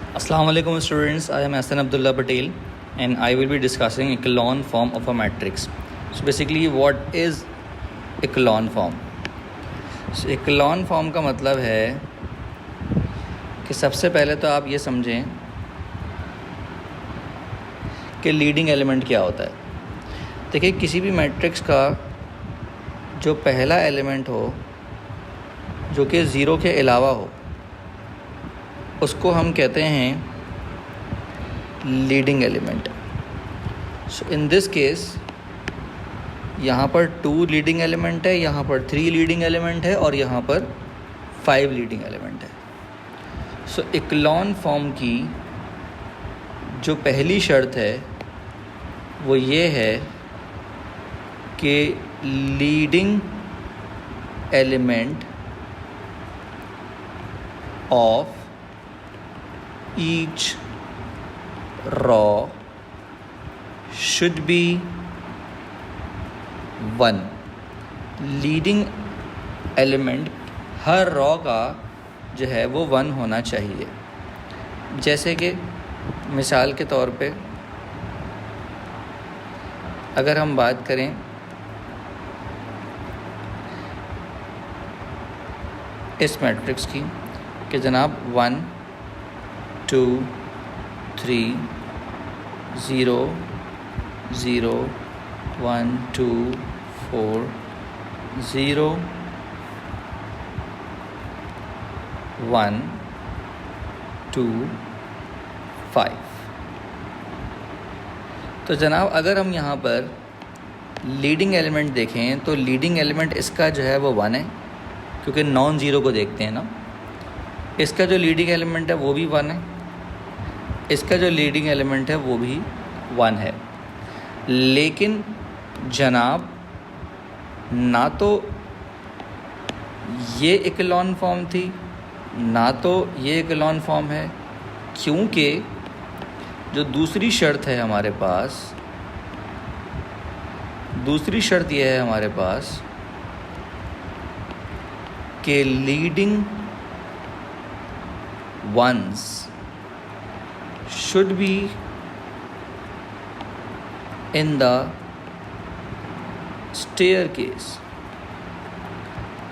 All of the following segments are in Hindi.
Assalamu alaikum students, I am Hassan Abdullah Patel and I will be discussing echelon form of a matrix. So basically what is echelon form? So echelon form का मतलब है कि सबसे पहले तो आप ये समझें कि लीडिंग एलिमेंट क्या होता है। देखिए किसी भी मैट्रिक्स का जो पहला एलिमेंट हो जो कि ज़ीरो के अलावा हो उसको हम कहते हैं leading element. So in this case यहाँ पर 2 लीडिंग एलिमेंट है, यहाँ पर 3 लीडिंग एलिमेंट है और यहाँ पर 5 लीडिंग एलिमेंट है। सो इक्लॉन फॉर्म की जो पहली शर्त है वो ये है कि leading element of each row should be 1। Leading element her raw का जो है वो 1 होना चाहिए। जैसे कि मिसाल के तौर पे अगर हम बात करें इस मैट्रिक्स की कि जनाब 1 2 3 0 0 1 2 4 0 1 2 5। तो जनाब अगर हम यहाँ पर लीडिंग एलिमेंट देखें तो लीडिंग एलिमेंट इसका जो है वो 1 है, क्योंकि नॉन ज़ीरो को देखते हैं ना। इसका जो लीडिंग एलिमेंट है वो भी 1 है, इसका जो लीडिंग एलिमेंट है वो भी 1 है। लेकिन जनाब ना तो ये इक्लॉन फॉर्म थी ना तो ये इक्लॉन फॉर्म है, क्योंकि जो दूसरी शर्त है हमारे पास, दूसरी शर्त यह है हमारे पास कि leading ones should be in the staircase।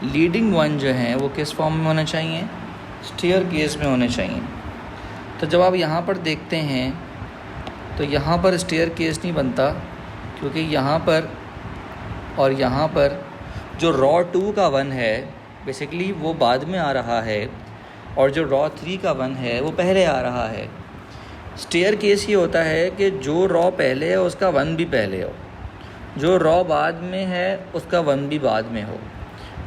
Leading one जो हैं वो किस फॉर्म में होने चाहिए? स्टेयरकेस में होने चाहिए। तो जब आप यहाँ पर देखते हैं तो यहाँ पर स्टेयरकेस नहीं बनता, क्योंकि यहाँ पर और यहाँ पर जो रॉ 2 का 1 है बेसिकली वो बाद में आ रहा है और जो रॉ 3 का 1 है वो पहले आ रहा है। स्टेयर केस ये होता है कि जो रॉ पहले है उसका 1 भी पहले हो, जो रॉ बाद में है उसका 1 भी बाद में हो।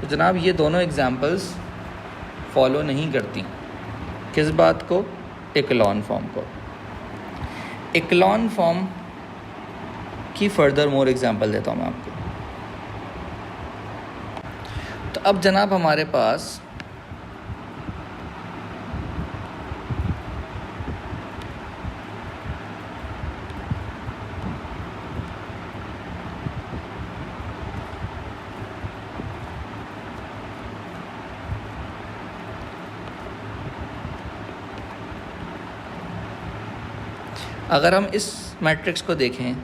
तो जनाब ये दोनों एग्जांपल्स फॉलो नहीं करती। किस बात को? इक्लॉन फॉर्म को। इक्लॉन फॉर्म की फर्दर मोर एग्जांपल देता हूँ मैं आपको। तो अब जनाब हमारे पास अगर हम इस मैट्रिक्स को देखें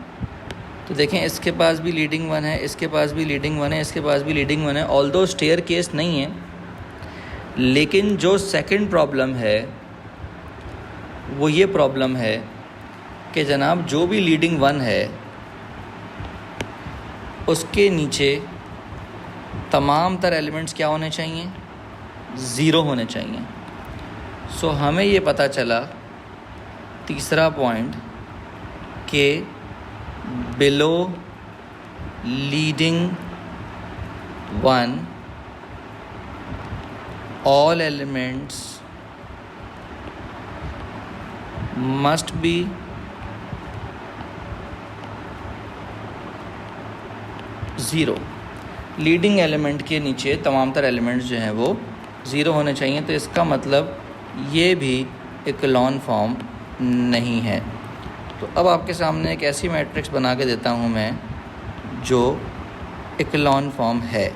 तो देखें इसके पास भी लीडिंग 1 है, इसके पास भी लीडिंग 1 है, इसके पास भी लीडिंग 1 है। ऑल्दो स्टेयर केस नहीं है, लेकिन जो सेकंड प्रॉब्लम है वो ये प्रॉब्लम है कि जनाब जो भी लीडिंग 1 है उसके नीचे तमाम तर एलिमेंट्स क्या होने चाहिए? 0 होने चाहिए। सो हमें ये पता चला तीसरा पॉइंट कि below leading 1 all elements must be zero. Leading element के नीचे तमाम तर एलिमेंट्स जो हैं वो 0 होने चाहिए। तो इसका मतलब ये भी इक्लॉन फॉर्म नहीं है। तो अब आपके सामने एक ऐसी मैट्रिक्स बना के देता हूँ मैं जो इक्लॉन फॉर्म है।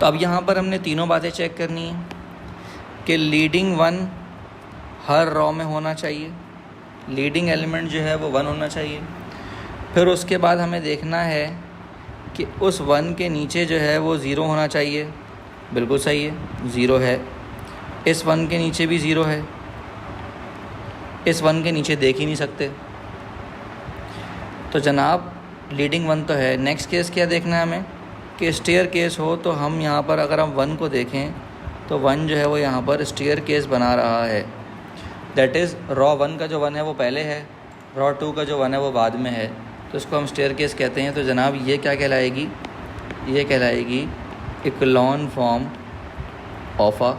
तो अब यहाँ पर हमने तीनों बातें चेक करनी है कि लीडिंग वन हर रॉ में होना चाहिए, लीडिंग एलिमेंट जो है वो 1 होना चाहिए। फिर उसके बाद हमें देखना है कि उस 1 के नीचे जो है वो 0 होना चाहिए। बिल्कुल सही है, 0 है। इस 1 के नीचे भी 0 है, इस 1 के नीचे देख ही नहीं सकते। तो जनाब लीडिंग 1 तो है। नेक्स्ट केस क्या देखना है हमें कि स्टेयर केस हो, तो हम यहाँ पर अगर हम 1 को देखें तो 1 जो है वो यहाँ पर स्टेयर केस बना रहा है। दैट इज़ रॉ 1 का जो 1 है वो पहले है, रॉ 2 का जो 1 है वो बाद में है, तो इसको हम स्टेयर केस कहते हैं। तो जनाब ये क्या कहलाएगी, ये कहलाएगी echelon form of a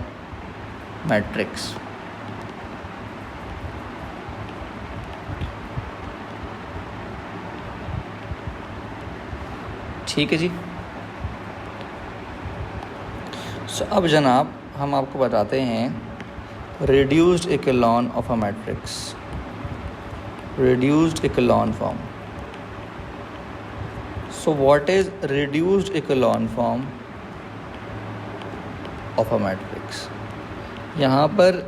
matrix. ठीक है जी। अब जनाब हम आपको बताते हैं reduced echelon of a matrix, reduced echelon form. So what is reduced echelon form of a matrix? यहाँ पर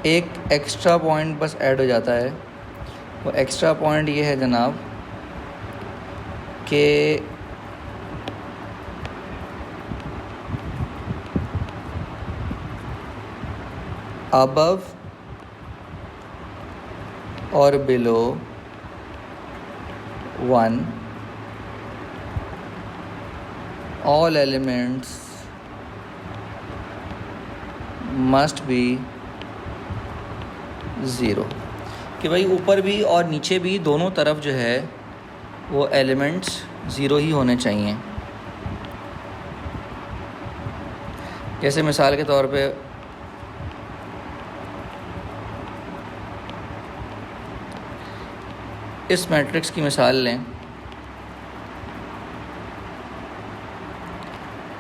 एक एक्स्ट्रा पॉइंट बस ऐड हो जाता है। वो एक्स्ट्रा पॉइंट ये है जनाब कि above or below 1 all elements must be 0, कि भाई ऊपर भी और नीचे भी दोनों तरफ जो है वो एलिमेंट्स 0 ही होने चाहिए। जैसे मिसाल के तौर पे इस मैट्रिक्स की मिसाल लें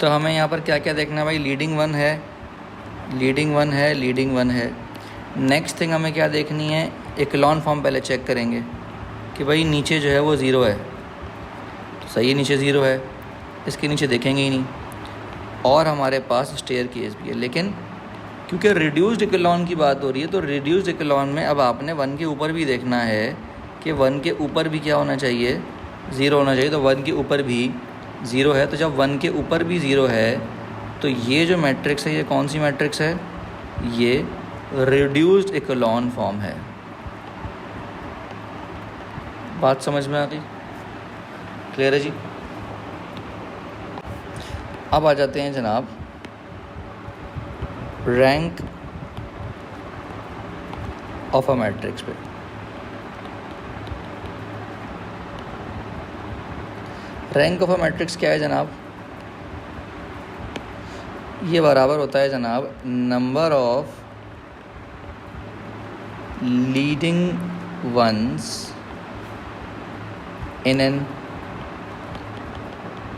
तो हमें यहाँ पर क्या क्या देखना है भाई, लीडिंग 1 है, लीडिंग 1 है, लीडिंग 1 है। नेक्स्ट थिंग हमें क्या देखनी है, इक्लोन फॉर्म पहले चेक करेंगे कि भाई नीचे जो है वो 0 है, तो सही है, नीचे 0 है, इसके नीचे देखेंगे ही नहीं। और हमारे पास स्टेयर केस भी है, लेकिन क्योंकि रिड्यूस्ड इक्लोन की बात हो रही है तो रिड्यूस्ड इक्लोन में अब आपने 1 के ऊपर भी देखना है कि 1 के ऊपर भी क्या होना चाहिए, 0 होना चाहिए। तो 1 के ऊपर भी 0 है, तो जब 1 के ऊपर भी 0 है तो ये जो मैट्रिक्स है ये कौन सी मैट्रिक्स है, ये रिड्यूस्ड इक्लोन फॉर्म है। बात समझ में आ गई, क्लियर है जी। अब आ जाते हैं जनाब रैंक ऑफ अ मैट्रिक्स पे। रैंक ऑफ अ मैट्रिक्स क्या है जनाब, ये बराबर होता है जनाब number of leading ones in an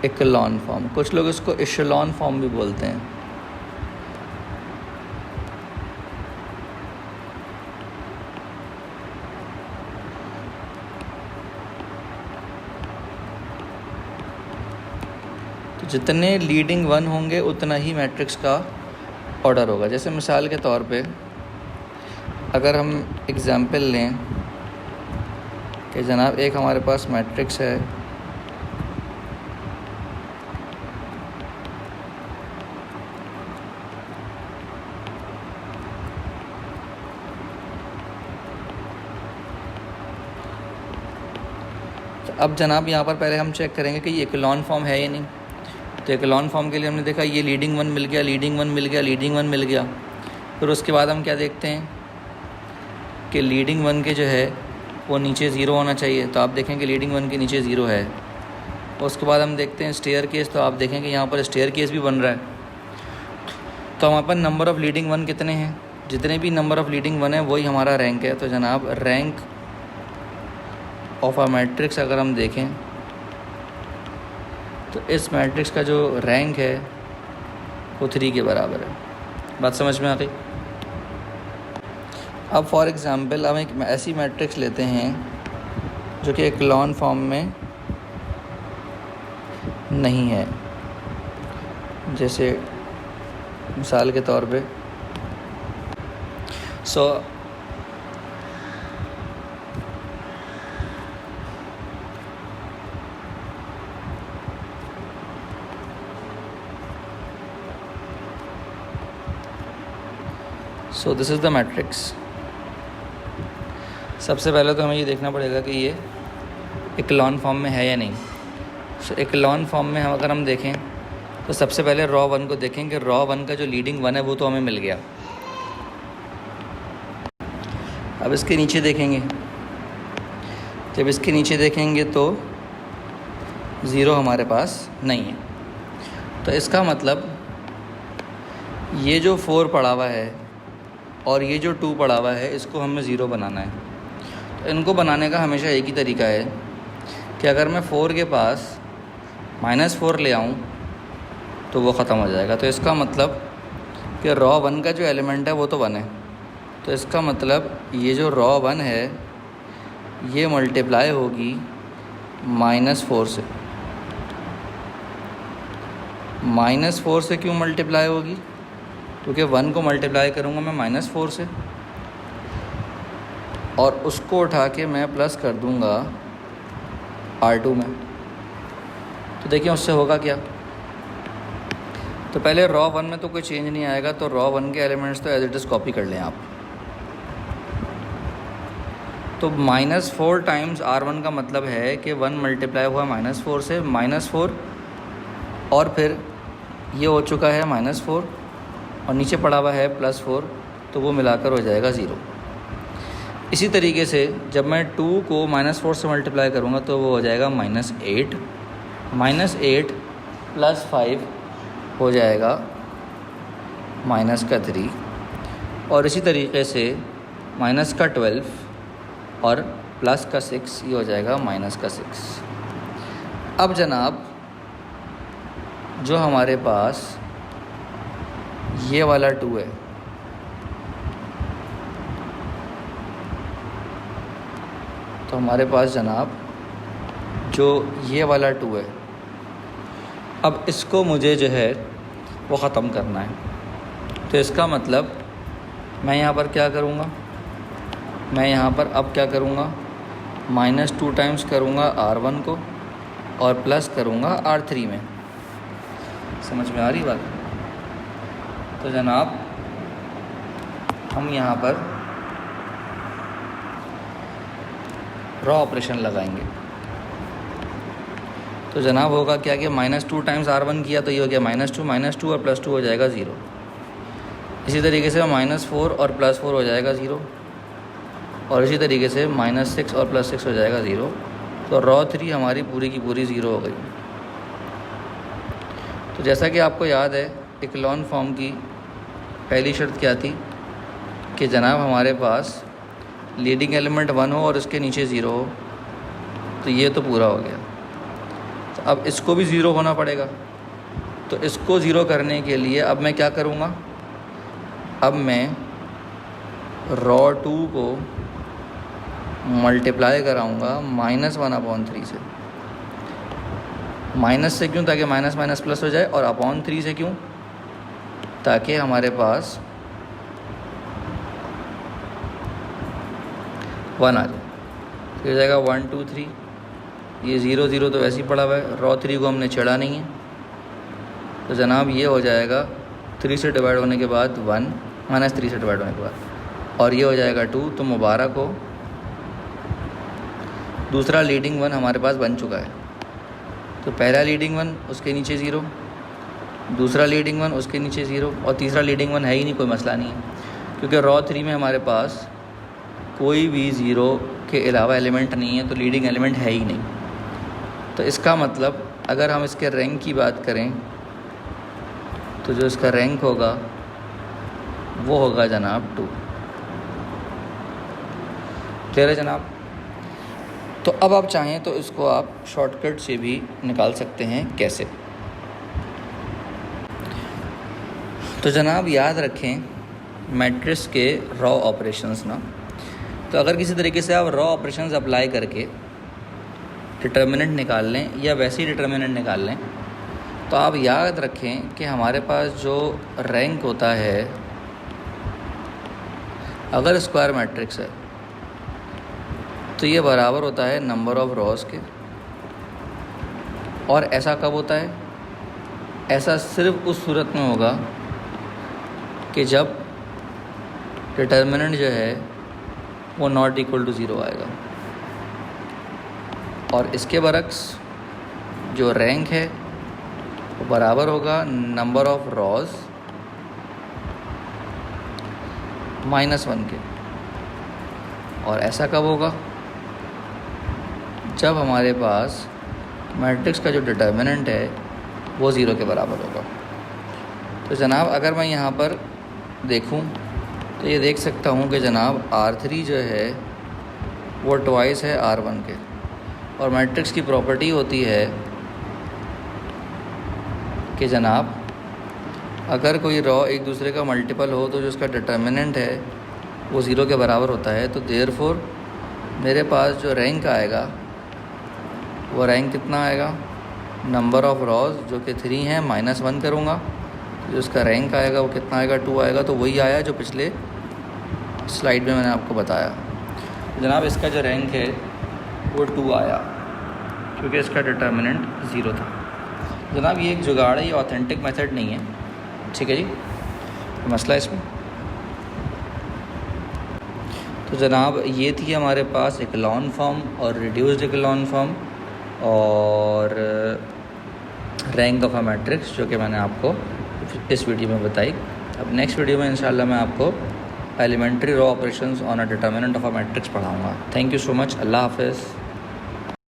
echelon form. कुछ लोग इसको इशेलॉन फॉर्म भी बोलते हैं। तो जितने लीडिंग 1 होंगे उतना ही मैट्रिक्स का ऑर्डर होगा। जैसे मिसाल के तौर पे अगर हम एग्जांपल लें कि जनाब एक हमारे पास मैट्रिक्स है अब जनाब यहाँ पर पहले हम चेक करेंगे कि ये इक्लोन फॉर्म है या नहीं। तो इक्लोन फॉर्म के लिए हमने देखा ये लीडिंग 1 मिल गया, लीडिंग 1 मिल गया, लीडिंग 1 मिल गया। फिर उसके बाद हम क्या देखते हैं कि लीडिंग 1 के जो है वो नीचे 0 होना चाहिए, तो आप देखें कि लीडिंग 1 के नीचे 0 है। उसके बाद हम देखते हैं स्टेयर केस, तो आप देखें कि यहाँ पर स्टेयर केस भी बन रहा है। तो हमारे पास नंबर ऑफ़ लीडिंग 1 कितने हैं, जितने भी नंबर ऑफ़ लीडिंग 1 है वही हमारा रैंक है। तो जनाब रैंक ऑफ अ मैट्रिक्स अगर हम देखें तो इस मैट्रिक्स का जो रैंक है वो 3 के बराबर है। बात समझ में आ गई। अब फॉर एग्ज़ाम्पल हम एक ऐसी मैट्रिक्स लेते हैं जो कि इक्लोन फॉर्म में नहीं है। जैसे मिसाल के तौर पे so this is the matrix. सबसे पहले तो हमें ये देखना पड़ेगा कि ये इक्लॉन फॉर्म में है या नहीं। सो इक्लॉन फॉर्म में अगर हम देखें तो सबसे पहले रॉ वन को देखें कि रॉ वन का जो लीडिंग वन है वो तो हमें मिल गया। अब इसके नीचे देखेंगे, जब इसके नीचे देखेंगे तो 0 हमारे पास नहीं है। तो इसका मतलब ये जो 4 पड़ा हुआ है और ये जो 2 पड़ा हुआ है इसको हमें 0 बनाना है। तो इनको बनाने का हमेशा एक ही तरीका है कि अगर मैं 4 के पास -4 ले आऊँ तो वो ख़त्म हो जाएगा। तो इसका मतलब कि रॉ वन का जो एलिमेंट है वो तो 1 है। तो इसका मतलब ये जो रॉ 1 है ये मल्टीप्लाई होगी -4 से। -4 से क्यों मल्टीप्लाई होगी? क्योंकि 1 को मल्टीप्लाई करूँगा मैं -4 से और उसको उठा के मैं प्लस कर दूँगा R2 में। तो देखिए उससे होगा क्या। तो पहले रॉ 1 में तो कोई चेंज नहीं आएगा, तो रॉ 1 के एलिमेंट्स तो एज इट इज़ कॉपी कर लें आप। तो -4 टाइम्स R1 का मतलब है कि 1 मल्टीप्लाई हुआ -4 से, -4 और फिर ये हो चुका है -4 और नीचे पड़ा हुआ है +4, तो वो मिलाकर हो जाएगा 0। इसी तरीके से जब मैं 2 को -4 से मल्टीप्लाई करूँगा तो वो हो जाएगा -8 + 5 हो जाएगा -3 और इसी तरीके से -12 और +6 ये हो जाएगा -6। अब जनाब जो हमारे पास ये वाला 2 है, तो हमारे पास जनाब जो ये वाला 2 है, अब इसको मुझे जो है वो ख़त्म करना है। तो इसका मतलब मैं यहाँ पर क्या करूँगा, मैं यहाँ पर अब क्या करूँगा, -2 टाइम्स करूँगा R1 को और प्लस करूँगा R3 में। समझ में आ रही बात? तो जनाब हम यहाँ पर रॉ ऑपरेशन लगाएंगे। तो जनाब होगा क्या कि -2 टाइम्स R1 किया तो ये हो गया -2 और +2 हो जाएगा 0। इसी तरीके से -4 और +4 हो जाएगा 0 और इसी तरीके से -6 और +6 हो जाएगा 0। तो रॉ 3 हमारी पूरी की पूरी 0 हो गई। तो जैसा कि आपको याद है इक्लॉन फॉर्म की पहली शर्त क्या थी कि जनाब हमारे पास लीडिंग एलिमेंट 1 हो और इसके नीचे 0 हो। तो ये तो पूरा हो गया। तो अब इसको भी 0 होना पड़ेगा। तो इसको 0 करने के लिए अब मैं क्या करूँगा, अब मैं रॉ 2 को मल्टीप्लाई कराऊँगा -1/3 से। माइनस से क्यों? ताकि माइनस प्लस हो जाए, और अपॉन 3 से क्यों? ताकि हमारे पास 1 आ जाए। तो हो जाएगा 1 2 3, ये 0 0 तो वैसे ही पड़ा हुआ है, रॉ 3 को हमने छेड़ा नहीं है। तो जनाब ये हो जाएगा 3 से डिवाइड होने के बाद 1, -3 से डिवाइड होने के बाद, और ये हो जाएगा 2। तो मुबारक हो, दूसरा लीडिंग 1 हमारे पास बन चुका है। तो पहला लीडिंग 1 उसके नीचे 0, दूसरा लीडिंग 1 उसके नीचे 0 और तीसरा लीडिंग 1 है ही नहीं, कोई मसला नहीं है, क्योंकि रॉ 3 में हमारे पास कोई भी 0 के अलावा एलिमेंट नहीं है, तो लीडिंग एलिमेंट है ही नहीं। तो इसका मतलब अगर हम इसके रैंक की बात करें तो जो इसका रैंक होगा वो होगा जनाब 2। क्लियर है जनाब? तो अब आप चाहें तो इसको आप शॉर्टकट से भी निकाल सकते हैं। कैसे? तो जनाब याद रखें मैट्रिक्स के रॉ ऑपरेशंस ना। तो अगर किसी तरीके से आप रॉ ऑपरेशंस अप्लाई करके डिटर्मिनेंट निकाल लें या वैसे ही डिटर्मिनेंट निकाल लें तो आप याद रखें कि हमारे पास जो रैंक होता है, अगर स्क्वायर मैट्रिक्स है तो ये बराबर होता है नंबर ऑफ रॉस के। और ऐसा कब होता है? ऐसा सिर्फ उस सूरत में होगा कि जब डिटर्मिनेंट जो है वो नॉट इक्वल टू 0 आएगा। और इसके बरक्स जो रैंक है वो बराबर होगा नंबर ऑफ रॉस -1 के। और ऐसा कब होगा? जब हमारे पास मैट्रिक्स का जो डिटर्मिनेंट है वो 0 के बराबर होगा। तो जनाब अगर मैं यहाँ पर देखूँ तो ये देख सकता हूँ कि जनाब R3 जो है वो ट्वाइस है R1 के। और मैट्रिक्स की प्रॉपर्टी होती है कि जनाब अगर कोई रॉ एक दूसरे का मल्टीपल हो तो जो उसका डिटर्मिनेंट है वो 0 के बराबर होता है। तो देयरफॉर मेरे पास जो रैंक आएगा वो रैंक कितना आएगा? नंबर ऑफ रॉज जो कि 3 है -1 करूँगा, जो उसका रैंक आएगा वो कितना आएगा? 2 आएगा। तो वही आया जो पिछले स्लाइड में मैंने आपको बताया। जनाब इसका जो रैंक है वो 2 आया क्योंकि इसका डिटर्मिनेंट 0 था। जनाब ये एक जुगाड़ है, ये ऑथेंटिक मेथड नहीं है, ठीक है जी। तो मसला इसमें तो जनाब ये थी हमारे पास इक्लोन फॉर्म और रिड्यूस्ड इक्लोन फॉर्म और रैंक ऑफ अ मैट्रिक्स जो कि मैंने आपको इस वीडियो में बताई। अब नेक्स्ट वीडियो में इंशाल्लाह मैं आपको elementary row operations on a determinant of a matrix पढ़ाऊँगा। Thank you so much. अल्लाह हाफ़िज़।